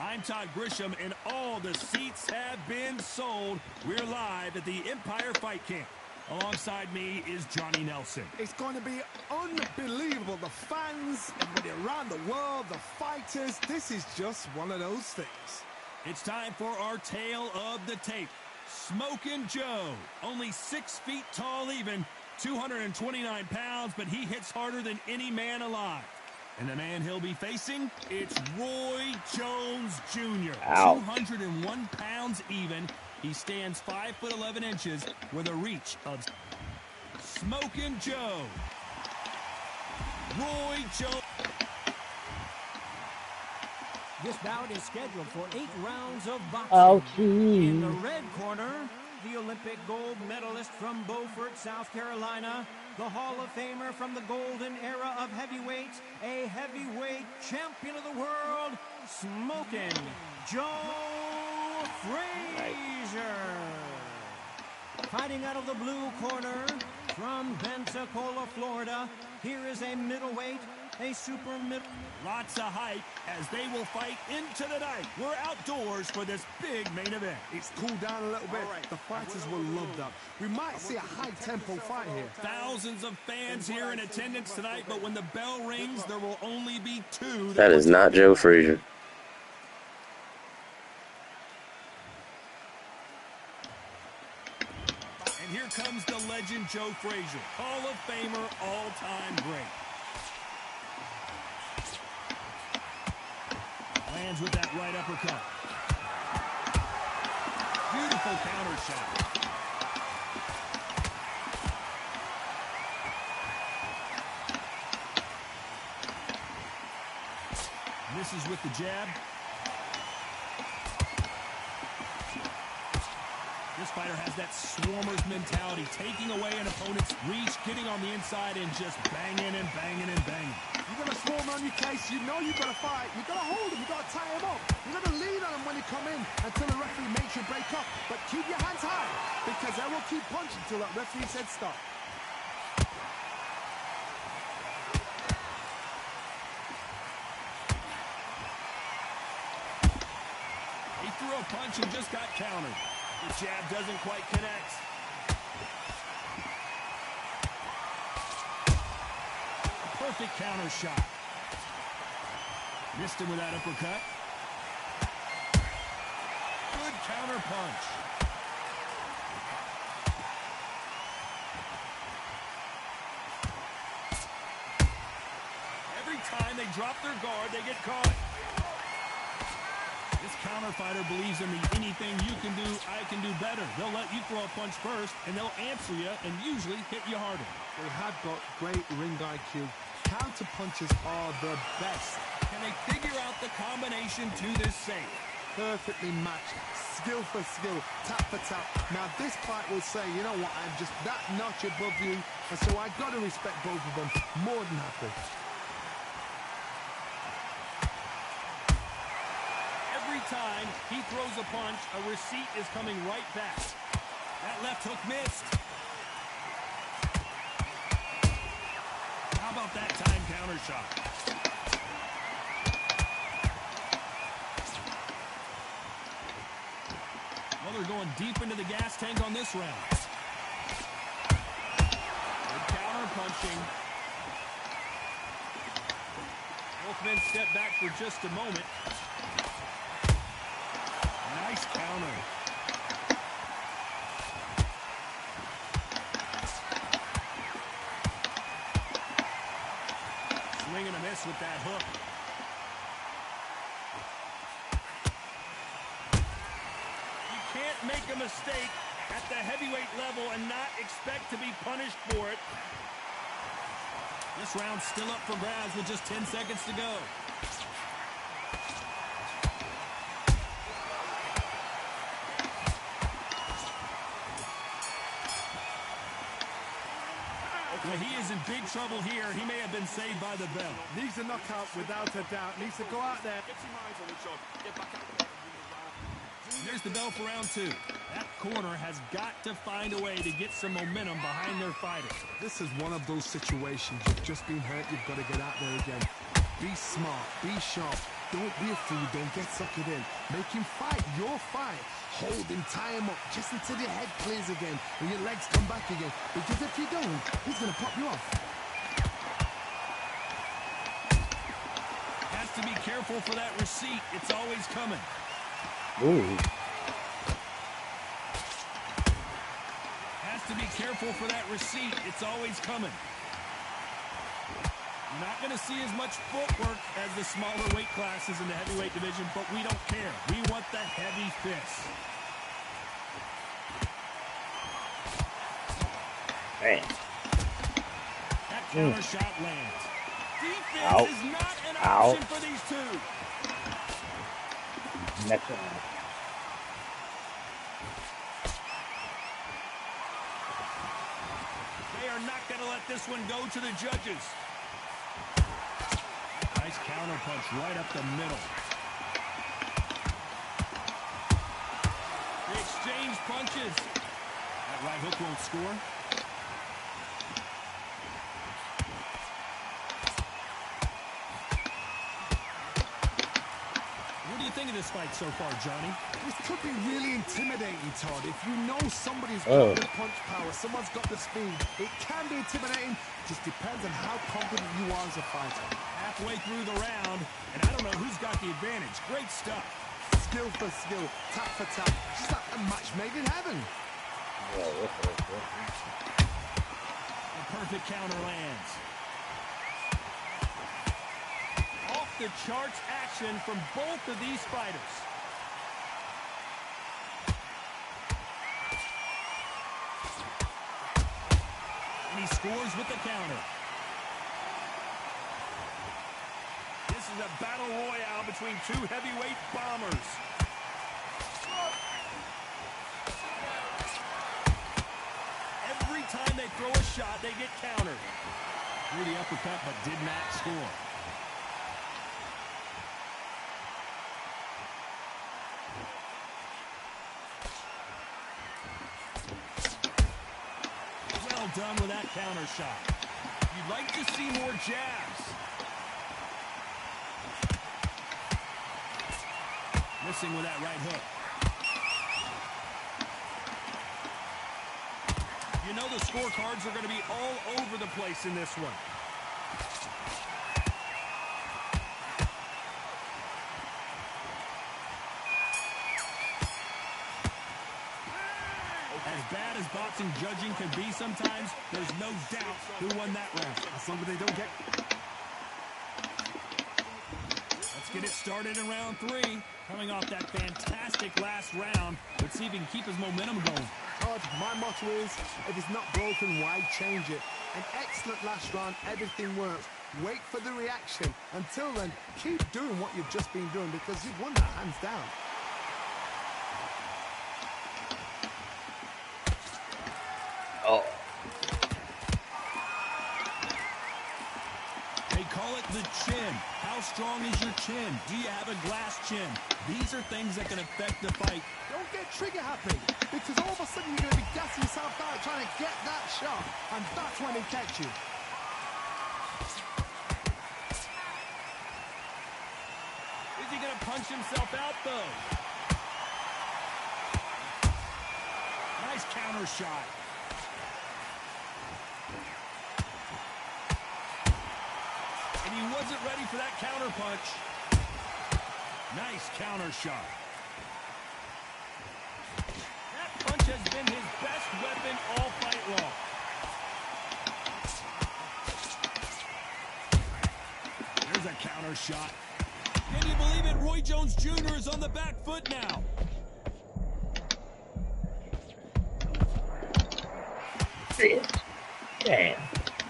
I'm Todd Grisham, and all the seats have been sold. We're live at the Empire Fight Camp. Alongside me is Johnny Nelson. It's going to be unbelievable. The fans, everybody around the world, the fighters. This is just one of those things. It's time for our tale of the tape. Smokin' Joe, only 6 feet tall even, 229 pounds, but he hits harder than any man alive. And the man he'll be facing, it's Roy Jones Jr. Ow. 201 pounds even. He stands 5'11" with a reach of Smokin' Joe. Roy Jones. This bout is scheduled for 8 rounds of boxing. In the red corner, the Olympic gold medalist from Beaufort, South Carolina, the Hall of Famer from the golden era of heavyweights, a heavyweight champion of the world, Smokin' Joe Frazier. Fighting out of the blue corner from Pensacola, Florida, here is a middleweight, a super middle. Lots of hype as they will fight into the night. We're outdoors for this big main event. It's cooled down a little bit. The fighters will love that. We might see a high-tempo fight here. Thousands of fans here in attendance tonight, but when the bell rings, there will only be 2. That is not Joe Frazier. And here comes the legend Joe Frazier, Hall of Famer, all-time great. Lands with that right uppercut. Beautiful counter shot. Misses with the jab. This fighter has that swarmer's mentality, taking away an opponent's reach, getting on the inside and just banging and banging and banging. You've got a swarm on your case. You know you've got to fight. You've got to hold him. You've got to tie him up. You've got to lean on him when you come in until the referee makes you break up. But keep your hands high because they will keep punching until that referee said stop. He threw a punch and just got countered. The jab doesn't quite connect. A perfect counter shot. Missed him with that uppercut. Good counter punch. Every time they drop their guard, they get caught. This counter fighter believes in the anything you can do, I can do better. They'll let you throw a punch first, and they'll answer you and usually hit you harder. They have got great ring IQ. Counter punches are the best. Can they figure out the combination to this safe? Perfectly matched, skill for skill, tap for tap. Now this fight will say, you know what, I'm just that notch above you, and so I've got to respect both of them more than happy. Every time he throws a punch, a receipt is coming right back. That left hook missed. How about that time counter shot? Well, they're going deep into the gas tank on this round. Good counter punching. Both men step back for just a moment. Nice counter. Swing and a miss with that hook. You can't make a mistake at the heavyweight level and not expect to be punished for it. This round's still up for grabs with just 10 seconds to go. Well, he is in big trouble here. He may have been saved by the bell. Needs a knockout without a doubt. Needs to go out there. There's the bell for round 2. That corner has got to find a way to get some momentum behind their fighters. This is one of those situations. You've just been hurt. You've got to get out there again. Be smart. Be sharp. Don't be a fool. Don't get suckered in. Make him fight your fight. Hold him, tie him up, just until your head clears again and your legs come back again. Because if you don't, he's going to pop you off. Has to be careful for that receipt. It's always coming. Ooh. Has to be careful for that receipt. It's always coming. Not going to see as much footwork as the smaller weight classes in the heavyweight division, but we don't care. We want the heavy fists. Man. That counter shot lands. Defense Ow. is not an Ow. option for these two. Next one. They are not going to let this one go to the judges. Nice counter punch right up the middle. They exchange punches. That right hook won't score. What do you think of this fight so far, Johnny? This could be really intimidating, Todd. If you know somebody's got the punch power, someone's got the speed, it can be intimidating. Just depends on how confident you are as a fighter. Halfway through the round, and I don't know who's got the advantage. Great stuff. Skill for skill, tap for tap. Just like a match made in heaven. A perfect counter lands. Off the charts action from both of these fighters. And he scores with the counter. This is a battle royale between two heavyweight bombers. Every time they throw a shot, they get countered. Threw the uppercut, but did not score. Well done with that counter shot. You'd like to see more jabs. Missing with that right hook. You know the scorecards are going to be all over the place in this one. As bad as boxing judging can be sometimes, there's no doubt who won that round. As long as they don't get... Let's get it started in round 3. Coming off that fantastic last round. Let's see if he can keep his momentum going. Todd, my motto is, if it's not broken, why change it? An excellent last round, everything works. Wait for the reaction. Until then, keep doing what you've just been doing because you've won that hands down. Oh. They call it the chin. How strong is your chin? Do you have a glass chin? These are things that can affect the fight. Don't get trigger happy because all of a sudden you're going to be gassing yourself out trying to get that shot, and that's when they catch you. Is he going to punch himself out, though? Nice counter shot. And he wasn't ready for that counter punch. Nice counter shot. That punch has been his best weapon all fight long. There's a counter shot. Can you believe it? Roy Jones Jr. is on the back foot now. Damn.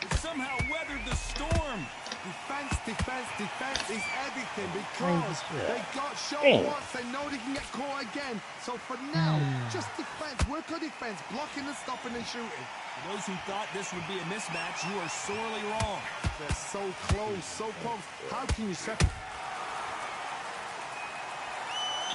He somehow weathered the storm. Defense, defense, defense is everything because they got shot once, they know they can get caught again. So for now, just defense, work on defense, blocking and stopping and shooting. For those who thought this would be a mismatch, you are sorely wrong. They're so close, so close. How can you separate?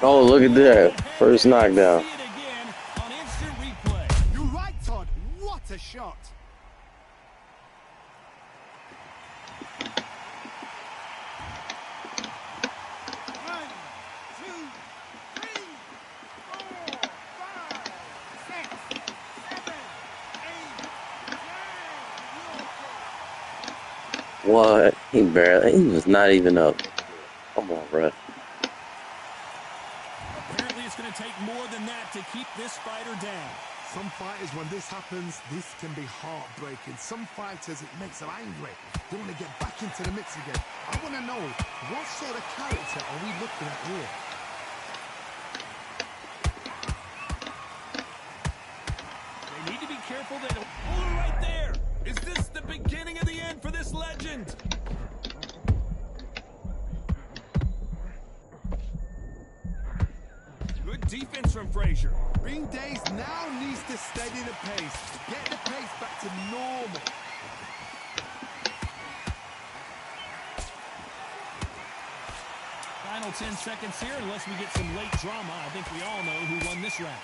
Oh, look at that. First knockdown. See it again on instant replay. You're right, Todd. What a shot. What? He was not even up. Come on, bro. Apparently it's going to take more than that to keep this fighter down. Some fighters, when this happens, this can be heartbreaking. Some fighters, it makes them angry. They want to get back into the mix again. I want to know, what sort of character are we looking at here? They need to be careful they don't pull it right there. Is this the beginning of the end for this legend? Good defense from Frazier. Ring Days now needs to steady the pace. Get the pace back to normal. Final 10 seconds here, unless we get some late drama. I think we all know who won this round.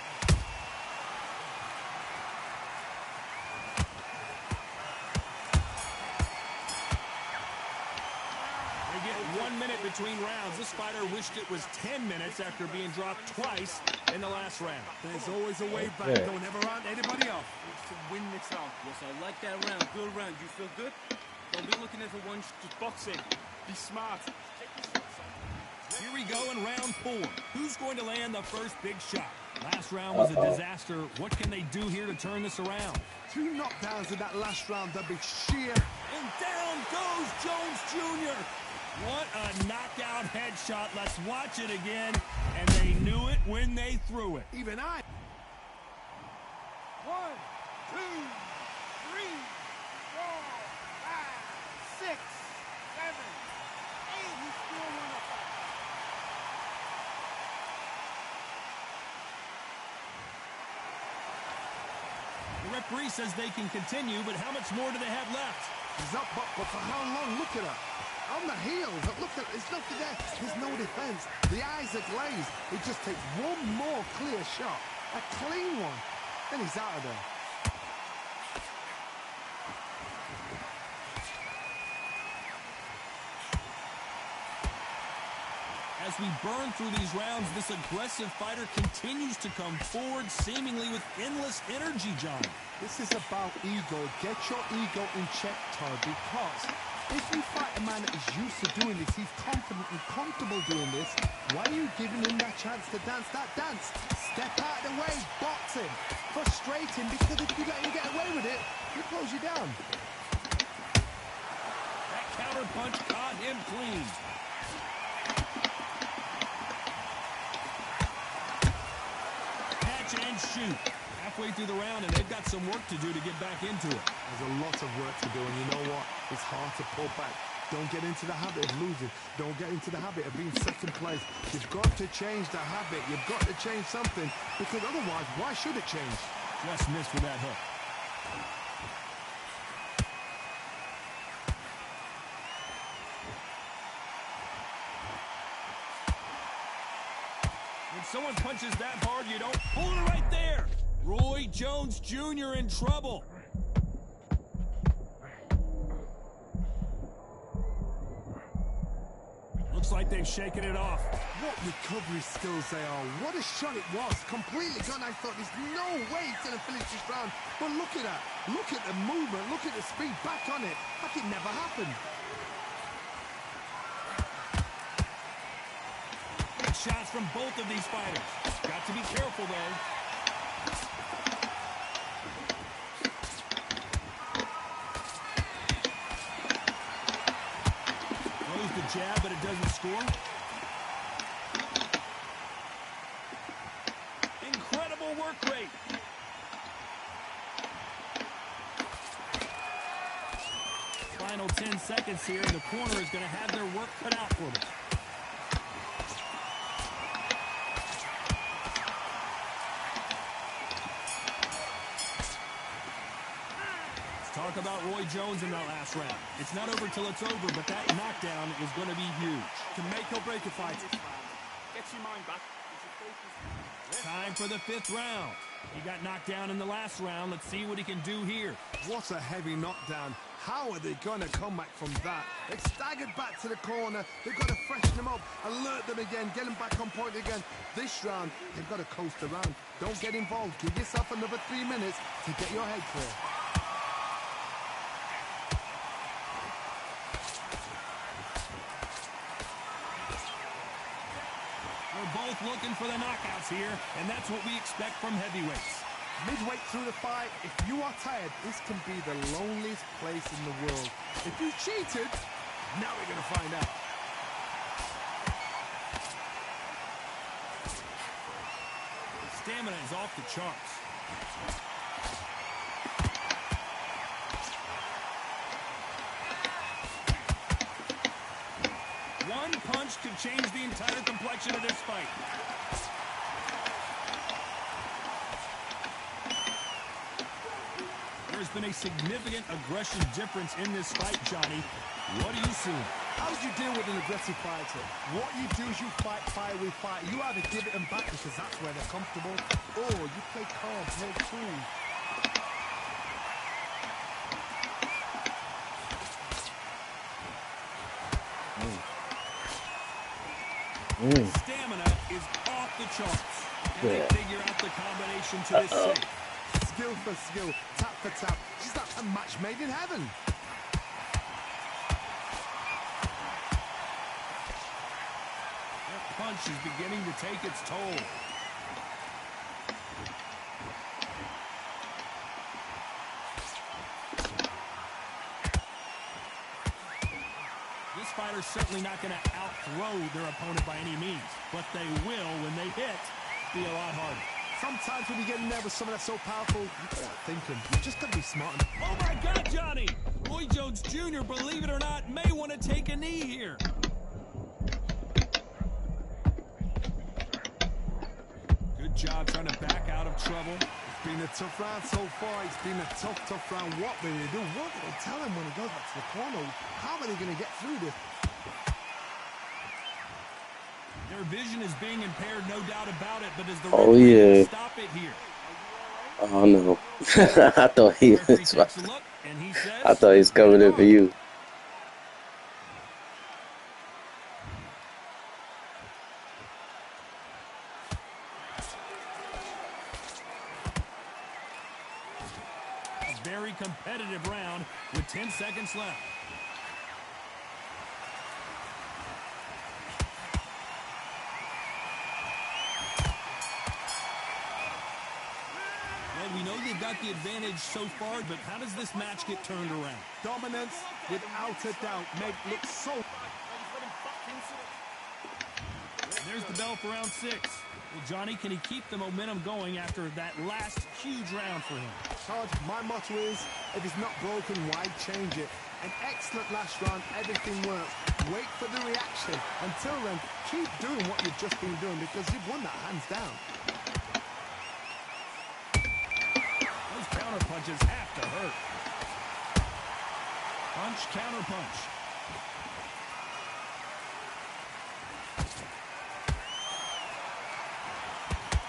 They get 1 minute between rounds. This fighter wished it was 10 minutes after being dropped twice in the last round. There's always a way back. Don't ever round anybody off. To win this round. Yes, I like that round. Good round. You feel good? Don't be looking at the one just boxing. Be smart. Here we go in round 4. Who's going to land the first big shot? Last round was a disaster. What can they do here to turn this around? 2 knockdowns in that last round. That'd be sheer. And down goes Jones Jr. What a knockout headshot. Let's watch it again. And they knew it when they threw it. Even I. 1, 2, 3, 4, 5, 6, 7, 8. You still want to fight. The referee says they can continue, but how much more do they have left? He's up, but for how long? Look at her. On the heel. Look at it. There's nothing there. There's no defense. The eyes are glazed. It just takes one more clear shot. A clean one. Then he's out of there. As we burn through these rounds, this aggressive fighter continues to come forward, seemingly with endless energy, John. This is about ego. Get your ego in check, Todd, because if you fight a man that is used to doing this, he's confident and comfortable doing this, why are you giving him that chance to dance that dance? Step out of the way, box him. Frustrate him, because if you let him get away with it, he pulls you down. That counter punch caught him clean. And shoot. Halfway through the round, and they've got some work to do to get back into it. There's a lot of work to do, and you know what? It's hard to pull back. Don't get into the habit of losing. Don't get into the habit of being second place. You've got to change the habit. You've got to change something, because otherwise, why should it change? Just missed with that hook. When someone punches that hard, you don't pull it right there. Roy Jones Jr. in trouble. Looks like they've shaken it off. What recovery skills they are. What a shot it was. Completely gone. I thought there's no way he's going to finish this round. But look at that. Look at the movement. Look at the speed. Back on it. Like it never happened. Shots from both of these fighters. Got to be careful, though. Throws the jab, but it doesn't score. Incredible work rate. Final 10 seconds here, and the corner is going to have their work cut out for them. Talk about Roy Jones in that last round. It's not over till it's over, but that knockdown is going to be huge. Can make or break a fight. Get your mind back. Time for the 5th round. He got knocked down in the last round. Let's see what he can do here. What a heavy knockdown. How are they going to come back from that? They've staggered back to the corner. They've got to freshen them up, alert them again, get them back on point again. This round, they've got to coast around. Don't get involved. Give yourself another 3 minutes to get your head clear. They're both looking for the knockouts here, and that's what we expect from heavyweights. Midway through the fight, if you are tired, this can be the loneliest place in the world. If you cheated, now we're going to find out. Stamina is off the charts. One punch could change the entire complexion of this fight. There's been a significant aggression difference in this fight, Johnny. What do you see? How do you deal with an aggressive fighter? What you do is you fight fire with fire. You either give it them back because that's where they're comfortable, or you play calm, play cool. Stamina is off the charts. Can they figure out the combination to this safe? Skill for skill, tap for tap. She's like a match made in heaven. That punch is beginning to take its toll. This fighter's certainly not going to outthrow their opponent by any means, but they will, when they hit, be a lot harder. Sometimes when you get in there with someone that's so powerful, you gotta think him. You just gotta be smart. Oh my God, Johnny! Roy Jones Jr., believe it or not, may want to take a knee here. Good job trying to back out of trouble. It's been a tough round so far. It's been a tough round. What will they do? What will they tell him when he goes back to the corner? How are they gonna get through this? Their vision is being impaired, no doubt about it, but is the referee stop it here? Oh no. I thought he was I thought he was coming in for you. A very competitive round with 10 seconds left. We know they've got the advantage so far, but how does this match get turned around? Dominance, without a doubt, made look so... There's the bell for round 6. Well, Johnny, can he keep the momentum going after that last huge round for him? Todd, my motto is, if it's not broken, why change it? An excellent last round, everything works. Wait for the reaction. Until then, keep doing what you've just been doing because you've won that hands down. Counter punches have to hurt. Punch, counter punch.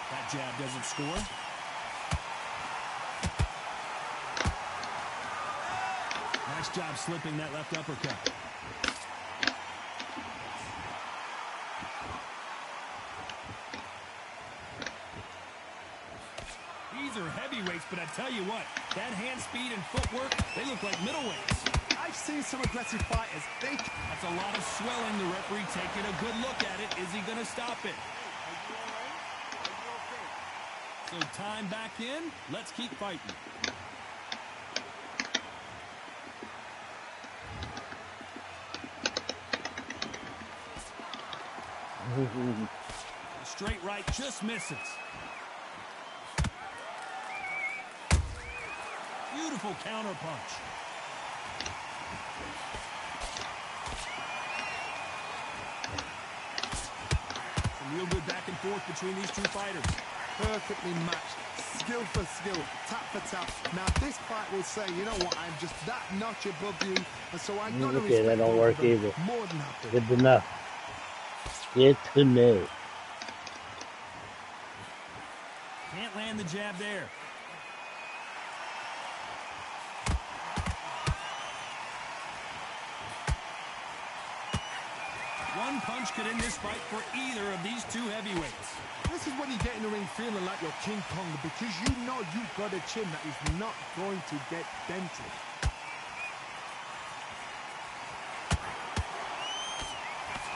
That jab doesn't score. Nice job slipping that left uppercut. These are heavyweights, but I tell you what, that hand speed and footwork, they look like middleweights. I've seen some aggressive fighters. That's a lot of swelling. The referee taking a good look at it. Is he going to stop it? So time back in. Let's keep fighting. Straight right just misses. Beautiful counter punch. Some real good back and forth between these two fighters. Perfectly matched. Skill for skill. Tap for tap. Now this fight will say, you know what, I'm just that notch above you. And so I'm going to respect that don't work either. More than happy. Good enough. Good to know. Can't land the jab there. One punch could end this fight for either of these two heavyweights. This is when you get in the ring feeling like you're King Kong because you know you've got a chin that is not going to get dented.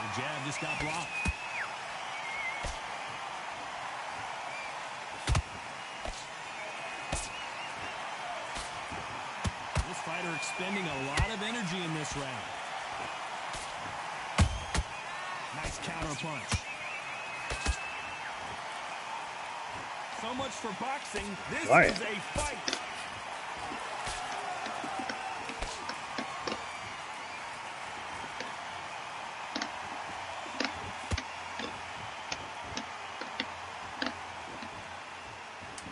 The jab just got blocked. expending a lot of energy in this round. Nice counter punch. So much for boxing. This is a fight.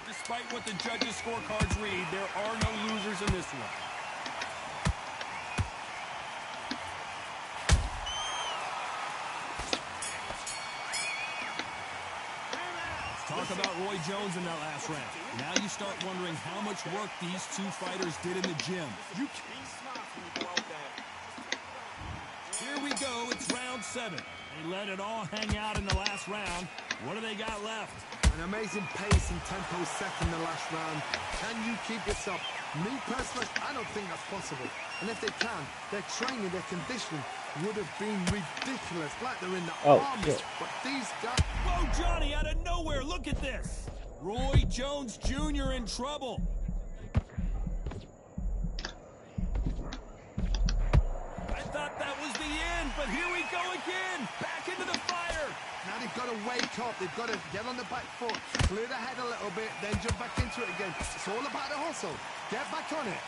Despite what the judges' scorecards read, there are no losers in this one. Talk about Roy Jones in that last round. Now you start wondering how much work these two fighters did in the gym. You can be smart when you go out there. Here we go. It's round 7. They let it all hang out in the last round. What do they got left? An amazing pace and tempo set in the last round. Can you keep this up? Me personally, I don't think that's possible. And if they can, their training, their conditioning would have been ridiculous, like they're in the army. Shit. But these guys... Whoa, Johnny, out of nowhere, look at this. Roy Jones Jr. in trouble. I thought that was the end, but here we go again. Back into the fire. Now they've got to wake up. They've got to get on the back foot, clear the head a little bit, then jump back into it again. It's all about the hustle. Get back on it.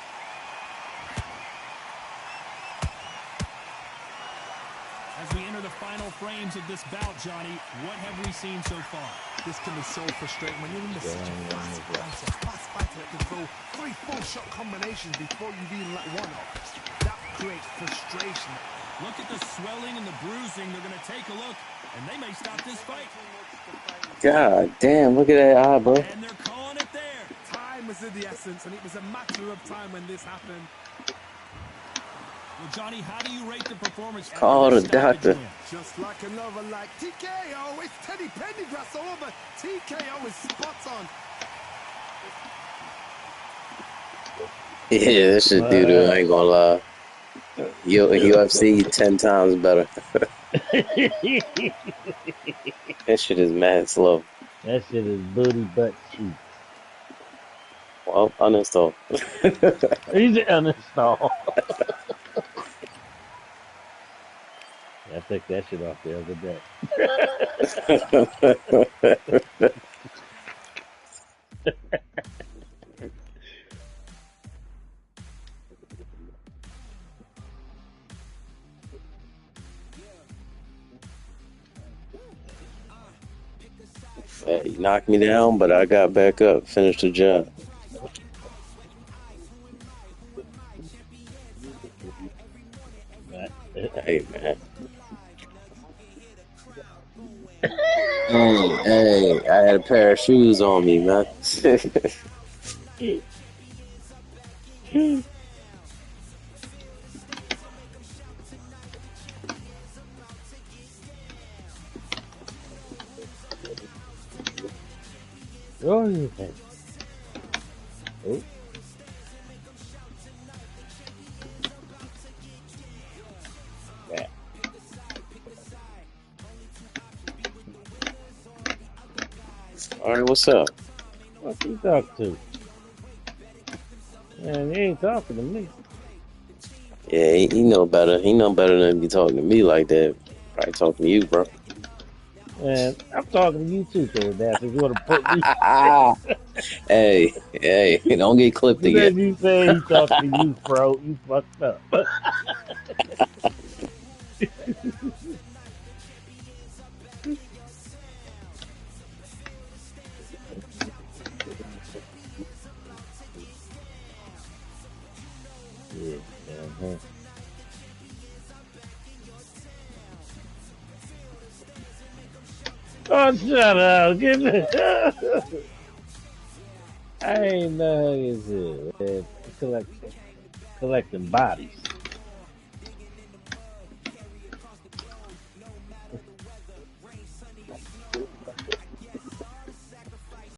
As we enter the final frames of this bout, Johnny, what have we seen so far? This can be so frustrating when you're in such a fast fighter that can throw 3 full-shot combinations before you've even let one off. That creates frustration. Look at the swelling and the bruising. They're going to take a look, and they may stop this fight. God damn, look at that eye, bro. And they're calling it there. Time was of the essence, and it was a matter of time when this happened. Well, Johnny, how do you rate the performance? Call the doctor. Just like another, like TKO, it's Teddy Pendergrass all over. TKO is spot on. Yeah, that shit doo-doo, I ain't gonna lie. UFC 10 times better. That shit is mad slow. That shit is booty butt cheek. Well, uninstall. He's uninstall. I took that shit off the other day. He knocked me down, but I got back up, finished the job. Hey, man. Hey, I had a pair of shoes on me, man. Oh, you think? Oh. Yeah. All right, what's up? What you talk to? Man, he ain't talking to me. Yeah, he know better. He know better than be talking to me like that. Probably talking to you, bro. Man, I'm talking to you too, If you want to put me. Hey, don't get clipped again. You say he talking to you, bro. You fucked up. Yeah, Oh, shut up. Give me. I ain't know how this is, man. Collecting bodies.